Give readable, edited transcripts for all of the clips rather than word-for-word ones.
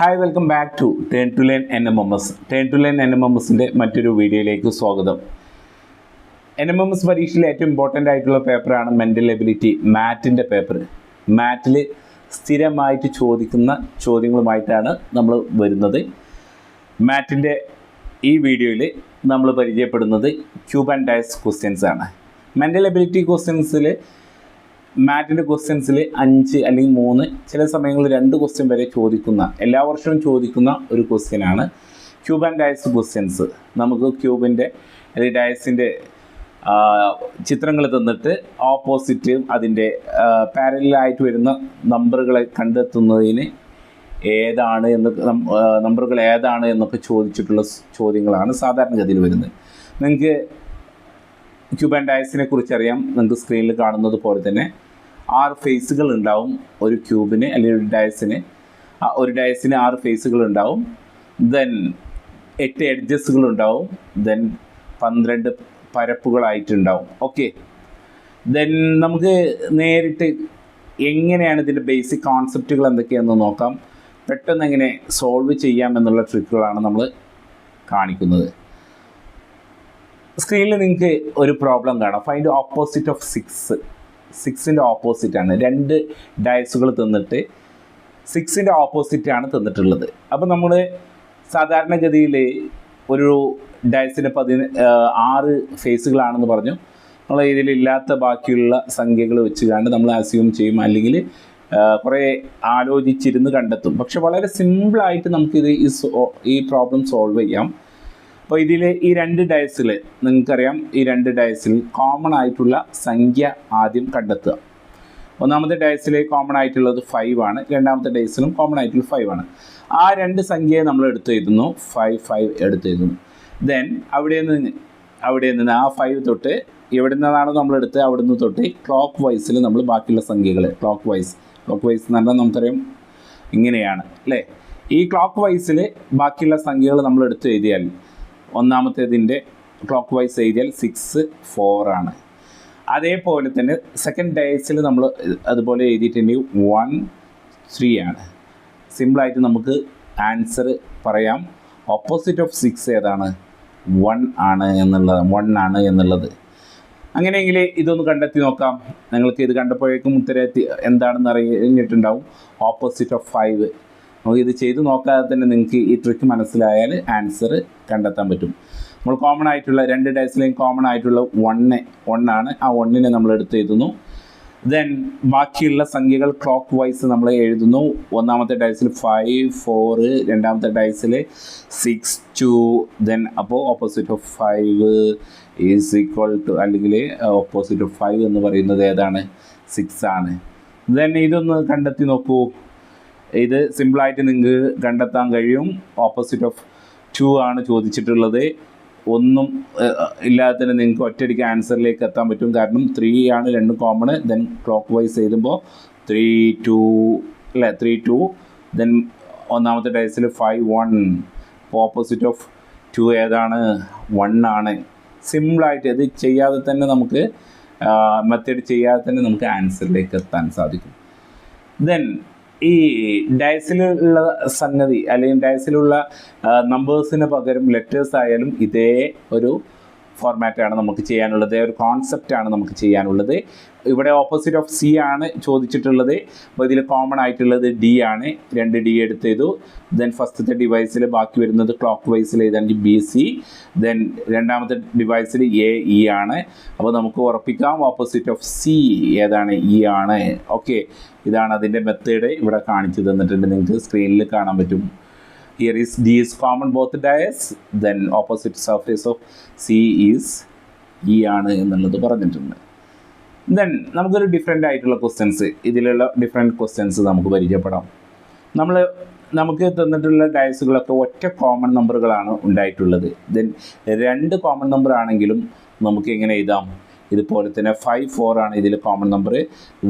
Hi welcome back to turn to learn NMMS. Turn to learn NMMSൻ്റെ മറ്റൊരു വീഡിയോയിലേക്ക് സ്വാഗതം. NMMS പരീക്ഷയിൽ ഏറ്റവും ഇമ്പോർട്ടൻ്റ് ആയിട്ടുള്ള പേപ്പറാണ് മെൻ്റൽ എബിലിറ്റി, മാറ്റിൻ്റെ പേപ്പർ. മാറ്റിൽ സ്ഥിരമായിട്ട് ചോദിക്കുന്ന ചോദ്യങ്ങളുമായിട്ടാണ് നമ്മൾ വരുന്നത്. മാറ്റിൻ്റെ ഈ വീഡിയോയിൽ നമ്മൾ പരിചയപ്പെടുന്നത് ക്യൂബ് ആൻഡ് ഡയസ് ക്വസ്റ്റ്യൻസ് ആണ്. മെൻ്റൽ എബിലിറ്റി ക്വസ്റ്റ്യൻസിൽ മാറ്റിൻ്റെ ക്വസ്റ്റ്യൻസിൽ 5 അല്ലെങ്കിൽ 3 ചില സമയങ്ങളിൽ 2 ക്വസ്റ്റ്യൻ വരെ ചോദിക്കുന്ന, എല്ലാ വർഷവും ചോദിക്കുന്ന ഒരു ക്വസ്റ്റ്യനാണ് ക്യൂബ് ആൻഡ് ഡയസ് ക്വസ്റ്റ്യൻസ്. നമുക്ക് ക്യൂബിൻ്റെ അല്ലെങ്കിൽ ഡയസിൻ്റെ ചിത്രങ്ങൾ തന്നിട്ട് ഓപ്പോസിറ്റ് അതിൻ്റെ പാരലായിട്ട് വരുന്ന നമ്പറുകളെ കണ്ടെത്തുന്നതിന് ഏതാണ് എന്ന് നമ്പറുകൾ ഏതാണ് എന്നൊക്കെ ചോദിച്ചിട്ടുള്ള ചോദ്യങ്ങളാണ് സാധാരണഗതിയിൽ വരുന്നത്. നിങ്ങൾക്ക് ക്യൂബ് ആൻഡ് ഡയസിനെ കുറിച്ച് അറിയാം. നിങ്ങൾക്ക് സ്ക്രീനിൽ കാണുന്നത് പോലെ തന്നെ 6 ഫേസുകൾ ഉണ്ടാവും ഒരു ക്യൂബിന് അല്ലെങ്കിൽ ഒരു ഡയസിന് 6 ഫേസുകൾ ഉണ്ടാവും. ദെൻ 8 എഡ്ജസുകൾ ഉണ്ടാവും. ദെൻ 12 പരപ്പുകളായിട്ടുണ്ടാവും. ഓക്കെ, ദെൻ നമുക്ക് നേരിട്ട് എങ്ങനെയാണ് ഇതിൻ്റെ ബേസിക് കോൺസെപ്റ്റുകൾ എന്തൊക്കെയാണെന്ന് നോക്കാം. പെട്ടെന്ന് എങ്ങനെ സോൾവ് ചെയ്യാമെന്നുള്ള ട്രിക്കുകളാണ് നമ്മൾ കാണിക്കുന്നത്. സ്ക്രീനിൽ നിങ്ങൾക്ക് ഒരു പ്രോബ്ലം കാണാം. ഫൈൻഡ് ഓപ്പോസിറ്റ് ഓഫ് 6ൻ്റെ ഓപ്പോസിറ്റാണ്. 2 ഡയസുകൾ തന്നിട്ട് 6ൻ്റെ ഓപ്പോസിറ്റാണ് തന്നിട്ടുള്ളത്. അപ്പോൾ നമ്മൾ സാധാരണഗതിയിൽ ഒരു ഡയസിന് 6 ഫേസുകളാണെന്ന് പറഞ്ഞു. നമ്മൾ ഇതിലില്ലാത്ത ബാക്കിയുള്ള സംഖ്യകൾ വെച്ചുകൊണ്ട് നമ്മൾ അസ്യൂം ചെയ്യും, അല്ലെങ്കിൽ കുറേ ആലോചിച്ചിരുന്ന് കണ്ടെത്തും. പക്ഷെ വളരെ സിമ്പിളായിട്ട് നമുക്കിത് ഈ പ്രോബ്ലം സോൾവ് ചെയ്യാം. അപ്പോൾ ഇതിൽ ഈ 2 ഡയസിൽ നിങ്ങൾക്കറിയാം, ഈ 2 ഡയസിൽ കോമൺ ആയിട്ടുള്ള സംഖ്യ ആദ്യം കണ്ടെത്തുക. ഒന്നാമത്തെ ഡയസിൽ കോമൺ ആയിട്ടുള്ളത് 5 ആണ്, രണ്ടാമത്തെ ഡയസിലും കോമൺ ആയിട്ടുള്ള 5 ആണ്. ആ 2 സംഖ്യയെ നമ്മൾ എടുത്തെഴുതുന്നു, 5 എടുത്തെഴുതുന്നു. ദെൻ അവിടെ നിന്ന് ആ 5 തൊട്ട് എവിടെ നിന്നാണ് നമ്മളെടുത്ത് അവിടെ നിന്ന് തൊട്ട് ക്ലോക്ക് വൈസിൽ നമ്മൾ ബാക്കിയുള്ള സംഖ്യകൾ ക്ലോക്ക് വൈസ് എന്ന് പറഞ്ഞാൽ നമുക്കറിയാം ഇങ്ങനെയാണ് അല്ലേ. ഈ ക്ലോക്ക് വൈസിൽ ബാക്കിയുള്ള സംഖ്യകൾ നമ്മൾ എടുത്ത് എഴുതിയാൽ ഒന്നാമത്തേതിൻ്റെ ക്ലോക്ക് വൈസ് എഴുതിയാൽ 6 4 ആണ്. അതേപോലെ തന്നെ സെക്കൻഡ് ഡയസിൽ നമ്മൾ അതുപോലെ എഴുതിയിട്ടുണ്ടെങ്കിൽ 1 3 ആണ്. സിമ്പിളായിട്ട് നമുക്ക് ആൻസർ പറയാം. ഓപ്പോസിറ്റ് ഓഫ് 6 ഏതാണ്? 1 ആണ് എന്നുള്ളത്. അങ്ങനെയെങ്കിൽ ഇതൊന്ന് കണ്ടെത്തി നോക്കാം. നിങ്ങൾക്ക് ഇത് കണ്ടപ്പോഴേക്കും ഉത്തരം എന്താണെന്ന് അറിഞ്ഞിട്ടുണ്ടാവും. Opposite of 5. നമുക്ക് ഇത് ചെയ്ത് നോക്കാതെ തന്നെ നിങ്ങൾക്ക് ഈ ട്രിക്ക് മനസ്സിലായാൽ ആൻസർ കണ്ടെത്താൻ പറ്റും. നമ്മൾ കോമൺ ആയിട്ടുള്ള 2 ഡയസിലെയും കോമൺ ആയിട്ടുള്ള 1 ആണ്. ആ 1നെ നമ്മൾ എടുത്ത് എഴുതുന്നു. ദെൻ ബാക്കിയുള്ള സംഖ്യകൾ ക്ലോക്ക് വൈസ് നമ്മൾ എഴുതുന്നു. ഒന്നാമത്തെ ഡയസിൽ 5 4, രണ്ടാമത്തെ ഡയസിൽ 6 2. ദെൻ അപ്പോൾ opposite of 5 is equal to, അല്ലെങ്കിൽ ഓപ്പോസിറ്റ് ഓഫ് 5 എന്ന് പറയുന്നത് ഏതാണ്? 6 ആണ്. ദെൻ ഇതൊന്ന് കണ്ടെത്തി നോക്കൂ. ഇത് സിമ്പിളായിട്ട് നിങ്ങൾക്ക് കണ്ടെത്താൻ കഴിയും. ഓപ്പോസിറ്റ് ഓഫ് 2 ആണ് ചോദിച്ചിട്ടുള്ളത്. ഒന്നും ഇല്ലാതെ തന്നെ നിങ്ങൾക്ക് ഒറ്റയടിക്ക് ആൻസറിലേക്ക് എത്താൻ പറ്റും. കാരണം 3 ആണ് 2 കോമൺ. ദെൻ ക്ലോക്ക് വൈസ് എഴുതുമ്പോൾ 3 2. ദെൻ ഒന്നാമത്തെ ഡയസിൽ 5 1. ഓപ്പോസിറ്റ് ഓഫ് 2 ഏതാണ്? 1 ആണ്. സിമ്പിളായിട്ട് ഇത് ചെയ്യാതെ തന്നെ നമുക്ക് മെത്തേഡ് ചെയ്യാതെ തന്നെ നമുക്ക് ആൻസറിലേക്ക് എത്താൻ സാധിക്കും. ദെൻ ഈ ഡയസിലുള്ള സംഗതി അല്ലെങ്കിൽ ഡയസിലുള്ള നമ്പേഴ്സിന് പകരം ലെറ്റേഴ്സ് ആയാലും ഇതേ ഒരു ഫോർമാറ്റാണ് നമുക്ക് ചെയ്യാനുള്ളത്, ഒരു കോൺസെപ്റ്റാണ് നമുക്ക് ചെയ്യാനുള്ളത്. ഇവിടെ ഓപ്പോസിറ്റ് ഓഫ് C ആണ് ചോദിച്ചിട്ടുള്ളത്. അപ്പോൾ ഇതിൽ കോമൺ ആയിട്ടുള്ളത് D ആണ്. 2 D എടുത്തെയ്തു. ദെൻ ഫസ്റ്റത്തെ ഡിവൈസിൽ ബാക്കി വരുന്നത് ക്ലോക്ക് വൈസിൽ എഴുതാണെങ്കിൽ BC. ദെൻ രണ്ടാമത്തെ ഡിവൈസിൽ AE ആണ്. അപ്പോൾ നമുക്ക് ഉറപ്പിക്കാം ഓപ്പോസിറ്റ് ഓഫ് C ഏതാണ്? E ആണ്. ഓക്കെ, ഇതാണ് അതിൻ്റെ മെത്തേഡ് ഇവിടെ കാണിച്ചു തന്നിട്ടുണ്ട്. നിങ്ങൾക്ക് സ്ക്രീനിൽ കാണാൻ പറ്റും. Here is D is common both dias. Then opposite surface of C is E ആണ് എന്നുള്ളത് പറഞ്ഞിട്ടുണ്ട്. ദെൻ നമുക്കൊരു ഡിഫറെൻ്റ് ആയിട്ടുള്ള ക്വസ്റ്റ്യൻസ്, ഇതിലുള്ള ഡിഫറെൻറ്റ് ക്വസ്റ്റ്യൻസ് നമുക്ക് പരിചയപ്പെടാം. നമുക്ക് തന്നിട്ടുള്ള ഡയസുകളൊക്കെ ഒറ്റ കോമൺ നമ്പറുകളാണ് ഉണ്ടായിട്ടുള്ളത്. ദെൻ 2 കോമൺ നമ്പർ ആണെങ്കിലും നമുക്ക് എങ്ങനെ എഴുതാം? ഇതുപോലെ തന്നെ 5 4 ആണ് ഇതിൽ കോമൺ നമ്പർ.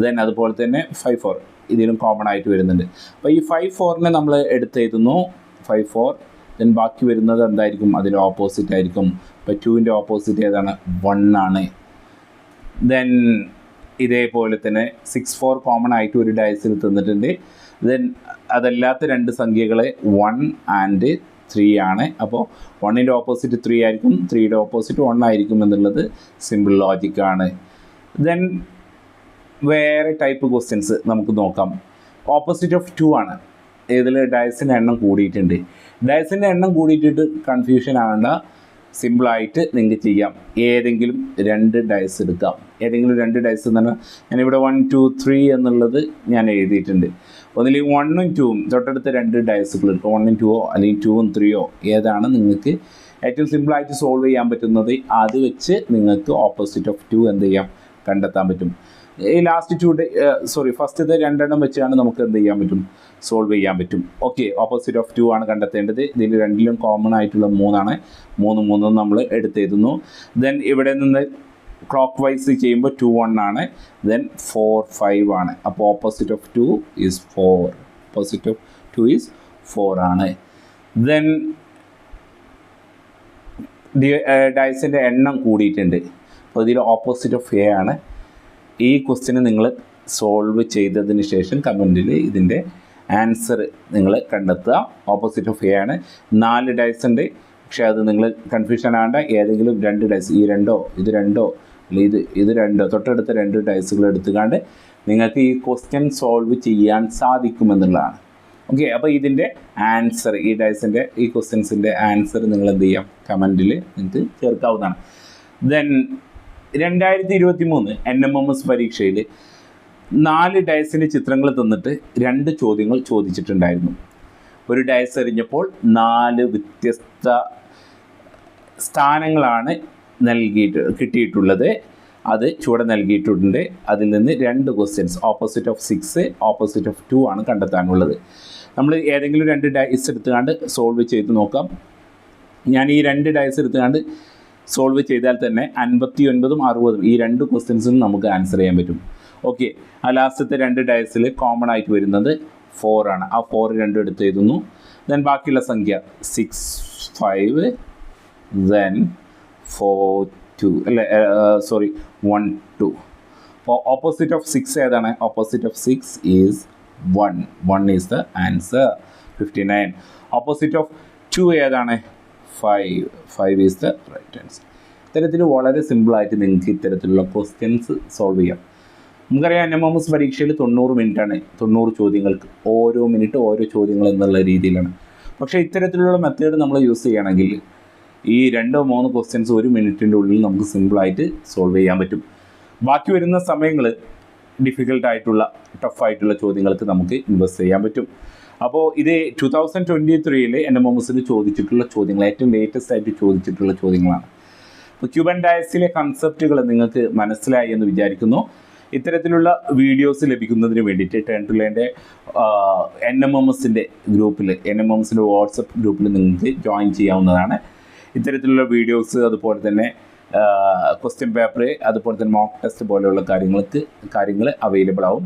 ദെൻ അതുപോലെ തന്നെ 5 4 ഇതിലും കോമൺ ആയിട്ട് വരുന്നുണ്ട്. അപ്പോൾ ഈ 5 4നെ നമ്മൾ എടുത്തെഴുതുന്നു, 5 4. ദെൻ ബാക്കി വരുന്നത് എന്തായിരിക്കും? അതിൻ്റെ ഓപ്പോസിറ്റ് ആയിരിക്കും. ഇപ്പോൾ 2ൻ്റെ ഓപ്പോസിറ്റ് ഏതാണ്? 1 ആണ്. ദെൻ ഇതേപോലെ തന്നെ 6 4 കോമൺ ആയിട്ട് ഒരു ഡയസിൽ തന്നിട്ടുണ്ട്. ദെൻ അതല്ലാത്ത രണ്ട് സംഖ്യകൾ 1 ആൻഡ് 3 ആണ്. അപ്പോൾ 1ൻ്റെ ഓപ്പോസിറ്റ് 3 ആയിരിക്കും, 3യുടെ ഓപ്പോസിറ്റ് 1 ആയിരിക്കും എന്നുള്ളത് സിമ്പിൾ ലോജിക്കാണ്. ദെൻ വേറെ ടൈപ്പ് ക്വസ്റ്റ്യൻസ് നമുക്ക് നോക്കാം. ഓപ്പോസിറ്റ് ഓഫ് 2 ആണ്. ഇതിൽ ഡയസിൻ്റെ എണ്ണം കൂടിയിട്ടുണ്ട്. ഡയസിൻ്റെ എണ്ണം കൂടിയിട്ടിട്ട് കൺഫ്യൂഷൻ ആവേണ്ട, സിമ്പിളായിട്ട് നിങ്ങൾക്ക് ചെയ്യാം. ഏതെങ്കിലും 2 ഡയസ് എടുക്കാം. ഏതെങ്കിലും 2 ഡയസ് എന്ന് പറഞ്ഞാൽ ഞാനിവിടെ 1 2 3 എന്നുള്ളത് ഞാൻ എഴുതിയിട്ടുണ്ട്. ഒന്നിൽ 1ഉം 2ഉം തൊട്ടടുത്ത 2 ഡയസുകൾ എടുക്കും. 1ഉം 2ഓ അല്ലെങ്കിൽ 2ഉം 3ഓ ഏതാണ് നിങ്ങൾക്ക് ഏറ്റവും സിമ്പിളായിട്ട് സോൾവ് ചെയ്യാൻ പറ്റുന്നത്, അത് വെച്ച് നിങ്ങൾക്ക് ഓപ്പോസിറ്റ് ഓഫ് 2 എന്ത് ചെയ്യാം, കണ്ടെത്താൻ പറ്റും. ഈ ലാസ്റ്റ് ഫസ്റ്റത്തെ 2 എണ്ണം വെച്ചാണ് നമുക്ക് എന്ത് ചെയ്യാൻ പറ്റും, സോൾവ് ചെയ്യാൻ പറ്റും. ഓക്കെ, ഓപ്പോസിറ്റ് ഓഫ് 2 ആണ് കണ്ടെത്തേണ്ടത്. ഇതിൽ രണ്ടിലും കോമൺ ആയിട്ടുള്ള 3 ആണ്. 3 നമ്മൾ എടുത്തെഴുതുന്നു. ദെൻ ഇവിടെ നിന്ന് ക്ലോക്ക് വൈസ് ചെയ്യുമ്പോൾ 2 1 ആണ്. ദെൻ 4 5 ആണ്. അപ്പോൾ opposite of 2 is 4. Opposite of 2 is 4 ആണ്. ദെൻ ഡയസിൻ്റെ എണ്ണം കൂടിയിട്ടുണ്ട്. അപ്പോൾ ഇതിൽ ഓപ്പോസിറ്റ് ഓഫ് എ ആണ്. ഈ ക്വസ്റ്റ്യന് നിങ്ങൾ സോൾവ് ചെയ്തതിന് ശേഷം കമൻറ്റിൽ ഇതിൻ്റെ ആൻസർ നിങ്ങൾ കണ്ടെത്തുക. ഓപ്പോസിറ്റ് ഓഫ് എ ആണ്. 4 ഡയസ് ഉണ്ട്. പക്ഷേ അത് നിങ്ങൾ കൺഫ്യൂഷൻ ആവേണ്ട. ഏതെങ്കിലും 2 ഡയസ്, ഈ 2ഓ ഇത് 2ഓ അല്ലെങ്കിൽ ഇത് 2ഓ തൊട്ടടുത്ത 2 ഡയസുകൾ എടുത്തുകൊണ്ട് നിങ്ങൾക്ക് ഈ ക്വസ്റ്റ്യൻ സോൾവ് ചെയ്യാൻ സാധിക്കുമെന്നുള്ളതാണ്. ഓക്കെ, അപ്പോൾ ഇതിൻ്റെ ആൻസർ, ഈ ഡയസിൻ്റെ ഈ ക്വസ്റ്റ്യൻസിൻ്റെ ആൻസർ നിങ്ങൾ എന്ത് ചെയ്യാം, കമൻറ്റിൽ നിങ്ങൾക്ക് ചേർക്കാവുന്നതാണ്. ദെൻ 2023 NMMS പരീക്ഷയിൽ 4 ഡയസിൻ്റെ ചിത്രങ്ങൾ തന്നിട്ട് 2 ചോദ്യങ്ങൾ ചോദിച്ചിട്ടുണ്ടായിരുന്നു. ഒരു ഡയസ് എറിഞ്ഞപ്പോൾ 4 വ്യത്യസ്ത സ്ഥാനങ്ങളാണ് കിട്ടിയിട്ടുള്ളത്. അത് ചുവടെ നൽകിയിട്ടുണ്ട്. അതിൽ നിന്ന് 2 questions opposite of 6, opposite of 2 ആണ് കണ്ടെത്താനുള്ളത്. നമ്മൾ ഏതെങ്കിലും 2 ഡയസ് എടുത്തുകൊണ്ട് സോൾവ് ചെയ്ത് നോക്കാം. ഞാൻ ഈ 2 ഡയസ് എടുത്തുകൊണ്ട് സോൾവ് ചെയ്താൽ തന്നെ 59ഉം 60ഉം ഈ 2 ക്വസ്റ്റ്യൻസും നമുക്ക് ആൻസർ ചെയ്യാൻ പറ്റും. ഓക്കെ, ആ ലാസ്റ്റത്തെ 2 ഡയസിൽ കോമൺ ആയിട്ട് വരുന്നത് 4 ആണ്. ആ 4 2 എടുത്ത് എഴുതുന്നു. ദെൻ ബാക്കിയുള്ള സംഖ്യ 6 5 ദെൻ 4 2 1 2. അപ്പോൾ ഓപ്പോസിറ്റ് ഓഫ് 6 ഏതാണ്? Opposite of 6 is 1. 1 is the answer. 59. Opposite of 2 ഏതാണ്? 5 ഈസ് ദ റൈറ്റ് ആൻസർ. ഇത്തരത്തിൽ വളരെ സിമ്പിളായിട്ട് നിങ്ങൾക്ക് ഇത്തരത്തിലുള്ള ക്വസ്റ്റ്യൻസ് സോൾവ് ചെയ്യാം. നമുക്കറിയാം NMMS പരീക്ഷയിൽ 90 മിനിറ്റാണ് 90 ചോദ്യങ്ങൾക്ക്. ഓരോ മിനിറ്റ് ഓരോ ചോദ്യങ്ങൾ എന്നുള്ള രീതിയിലാണ്. പക്ഷേ ഇത്തരത്തിലുള്ള മെത്തേഡ് നമ്മൾ യൂസ് ചെയ്യുകയാണെങ്കിൽ ഈ 2-3 ക്വസ്റ്റ്യൻസ് 1 മിനിറ്റിൻ്റെ ഉള്ളിൽ നമുക്ക് സിമ്പിളായിട്ട് സോൾവ് ചെയ്യാൻ പറ്റും. ബാക്കി വരുന്ന സമയങ്ങൾ ഡിഫിക്കൽട്ടായിട്ടുള്ള ടഫായിട്ടുള്ള ചോദ്യങ്ങൾക്ക് നമുക്ക് ഇൻവെസ്റ്റ് ചെയ്യാൻ പറ്റും. അപ്പോൾ ഇത് 2023 NMMS ചോദിച്ചിട്ടുള്ള ചോദ്യങ്ങൾ, ഏറ്റവും ലേറ്റസ്റ്റ് ആയിട്ട് ചോദിച്ചിട്ടുള്ള ചോദ്യങ്ങളാണ്. അപ്പോൾ ക്യൂബൻ ഡയസിലെ കൺസെപ്റ്റുകൾ നിങ്ങൾക്ക് മനസ്സിലായി എന്ന് വിചാരിക്കുന്നു. ഇത്തരത്തിലുള്ള വീഡിയോസ് ലഭിക്കുന്നതിന് വേണ്ടിയിട്ട് ടേൺ ടു ലേണിൻ്റെ NMMSൻ്റെ ഗ്രൂപ്പിൽ, NMMSൻ്റെ വാട്സപ്പ് ഗ്രൂപ്പിൽ നിങ്ങൾക്ക് ജോയിൻ ചെയ്യാവുന്നതാണ്. ഇത്തരത്തിലുള്ള വീഡിയോസ്, അതുപോലെ തന്നെ ക്വസ്റ്റ്യൻ പേപ്പർ, അതുപോലെ തന്നെ മോക്ക് ടെസ്റ്റ് പോലെയുള്ള കാര്യങ്ങൾ അവൈലബിൾ ആവും.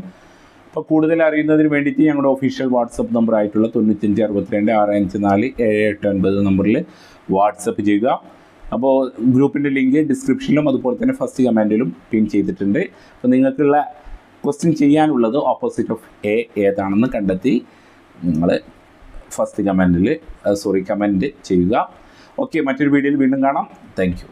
അപ്പോൾ കൂടുതൽ അറിയുന്നതിന് വേണ്ടിയിട്ട് ഞങ്ങളുടെ ഒഫീഷ്യൽ വാട്സപ്പ് നമ്പർ ആയിട്ടുള്ള 95 62 654 789 നമ്പറിൽ വാട്സപ്പ് ചെയ്യുക. അപ്പോൾ ഗ്രൂപ്പിൻ്റെ ലിങ്ക് ഡിസ്ക്രിപ്ഷനിലും അതുപോലെ തന്നെ ഫസ്റ്റ് കമൻറ്റിലും പിൻ ചെയ്തിട്ടുണ്ട്. അപ്പോൾ നിങ്ങൾക്കുള്ള ക്വസ്റ്റ്യൻ ചെയ്യാനുള്ളത് ഓപ്പോസിറ്റ് ഓഫ് എ ഏതാണെന്ന് കണ്ടെത്തി നിങ്ങൾ കമൻറ്റ് ചെയ്യുക. ഓക്കെ, മറ്റൊരു വീഡിയോയിൽ വീണ്ടും കാണാം. Thank you.